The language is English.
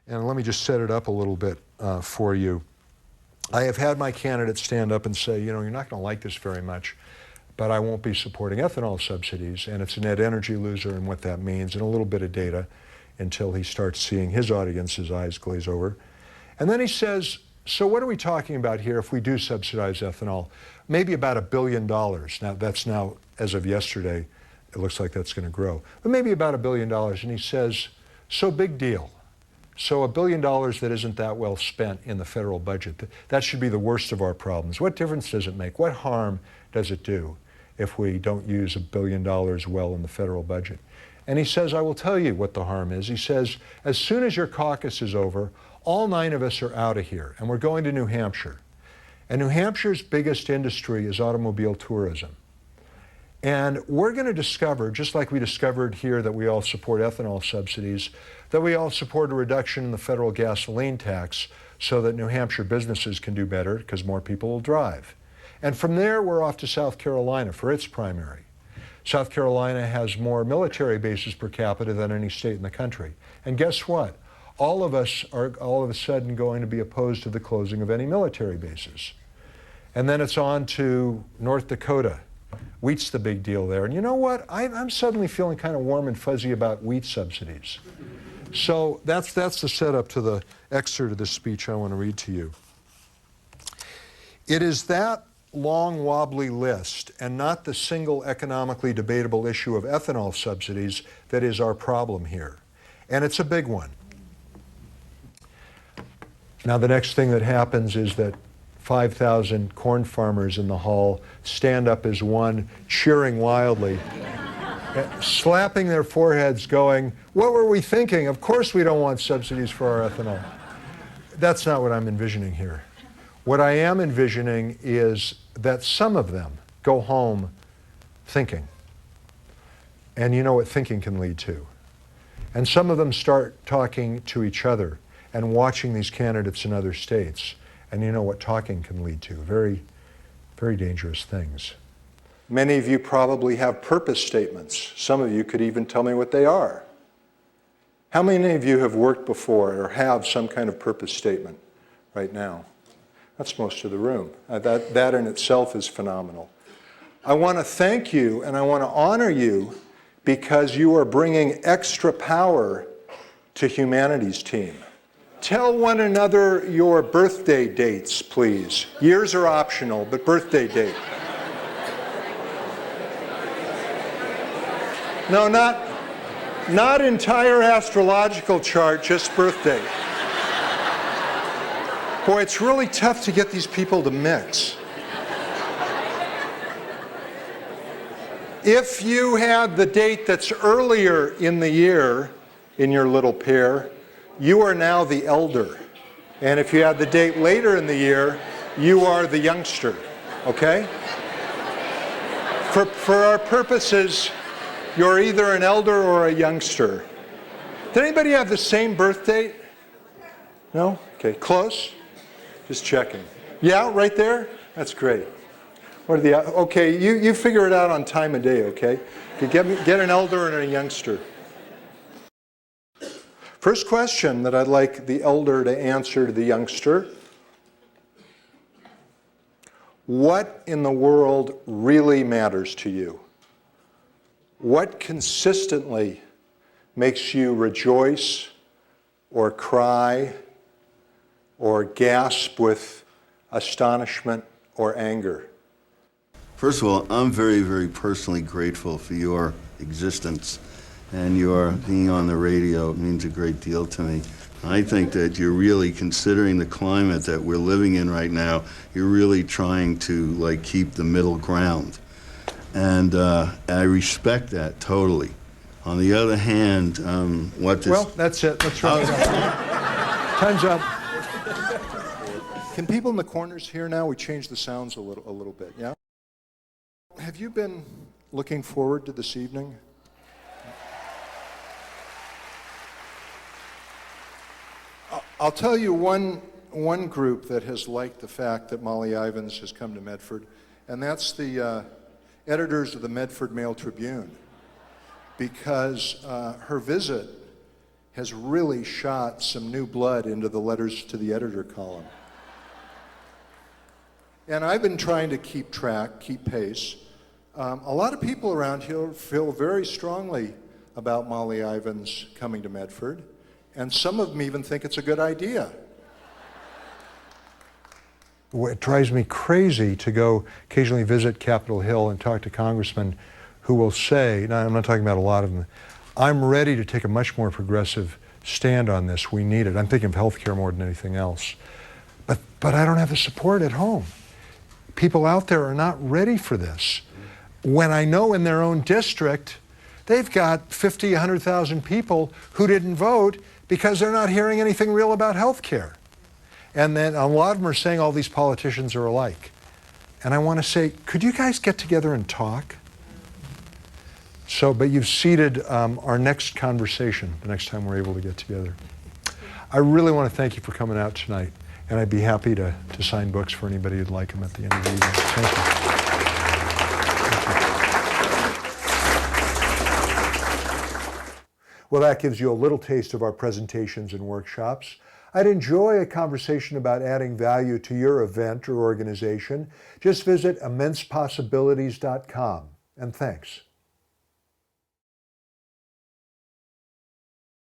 and let me just set it up a little bit for you. I have had my candidates stand up and say, you know, you're not going to like this very much, but I won't be supporting ethanol subsidies, and it's a net energy loser and what that means, and a little bit of data until he starts seeing his audience's eyes glaze over. And then he says, so what are we talking about here if we do subsidize ethanol? Maybe about $1 billion. Now, that's now, as of yesterday, it looks like that's going to grow. But maybe about $1 billion. And he says, so big deal. So $1 billion that isn't that well spent in the federal budget, that should be the worst of our problems. What difference does it make? What harm does it do if we don't use $1 billion well in the federal budget? And he says, I will tell you what the harm is. He says, as soon as your caucus is over, all 9 of us are out of here, and we're going to New Hampshire. And New Hampshire's biggest industry is automobile tourism. And we're going to discover, just like we discovered here that we all support ethanol subsidies, that we all support a reduction in the federal gasoline tax so that New Hampshire businesses can do better because more people will drive. And from there, we're off to South Carolina for its primary. South Carolina has more military bases per capita than any state in the country. And guess what? All of us are all of a sudden going to be opposed to the closing of any military bases. And then it's on to North Dakota. Wheat's the big deal there. And you know what? I'm suddenly feeling kind of warm and fuzzy about wheat subsidies. So that's the setup to the excerpt of this speech I want to read to you. It is that long, wobbly list and not the single economically debatable issue of ethanol subsidies that is our problem here. And it's a big one. Now, the next thing that happens is that 5,000 corn farmers in the hall stand up as one, cheering wildly, slapping their foreheads, going, what were we thinking? Of course we don't want subsidies for our ethanol. That's not what I'm envisioning here. What I am envisioning is that some of them go home thinking. And you know what thinking can lead to. And some of them start talking to each other and watching these candidates in other states. And you know what talking can lead to. Very, very dangerous things. Many of you probably have purpose statements. Some of you could even tell me what they are. How many of you have worked before or have some kind of purpose statement right now? That's most of the room. That in itself is phenomenal. I want to thank you and I want to honor you because you are bringing extra power to humanity's team. Tell one another your birthday dates, please. Years are optional, but birthday date. No, not entire astrological chart, just birthday. Boy, it's really tough to get these people to mix. If you had the date that's earlier in the year in your little pair, you are now the elder. And if you had the date later in the year, you are the youngster, okay? For our purposes, you're either an elder or a youngster. Did anybody have the same birth date? No? Okay, close? Just checking. Yeah, right there? That's great. What are the, okay, you figure it out on time of day, okay? Get an elder and a youngster. First question that I'd like the elder to answer to the youngster. What in the world really matters to you? What consistently makes you rejoice or cry or gasp with astonishment or anger? First of all, I'm very, very personally grateful for your existence. And your being on the radio means a great deal to me. I think that you're really, considering the climate that we're living in right now, you're really trying to keep the middle ground. And I respect that totally. On the other hand, Well, that's it. Let's wrap it up. Time's up. Can people in the corners hear now? We changed the sounds a little bit, yeah? Have you been looking forward to this evening? I'll tell you one group that has liked the fact that Molly Ivins has come to Medford, and that's the editors of the Medford Mail Tribune, because her visit has really shot some new blood into the letters to the editor column. And I've been trying to keep track, keep pace. A lot of people around here feel very strongly about Molly Ivins coming to Medford, and some of them even think it's a good idea. It drives me crazy to go occasionally visit Capitol Hill and talk to congressmen who will say, now I'm not talking about a lot of them, I'm ready to take a much more progressive stand on this. We need it. I'm thinking of healthcare more than anything else. But I don't have the support at home. People out there are not ready for this. When I know in their own district, they've got 50, 100,000 people who didn't vote because they're not hearing anything real about healthcare. And then a lot of them are saying all these politicians are alike. And I want to say, could you guys get together and talk? So, but you've seeded our next conversation the next time we're able to get together. I really want to thank you for coming out tonight, and I'd be happy to sign books for anybody who'd like them at the end of the evening. Thank you. Well, that gives you a little taste of our presentations and workshops. I'd enjoy a conversation about adding value to your event or organization. Just visit immensepossibilities.com, and thanks.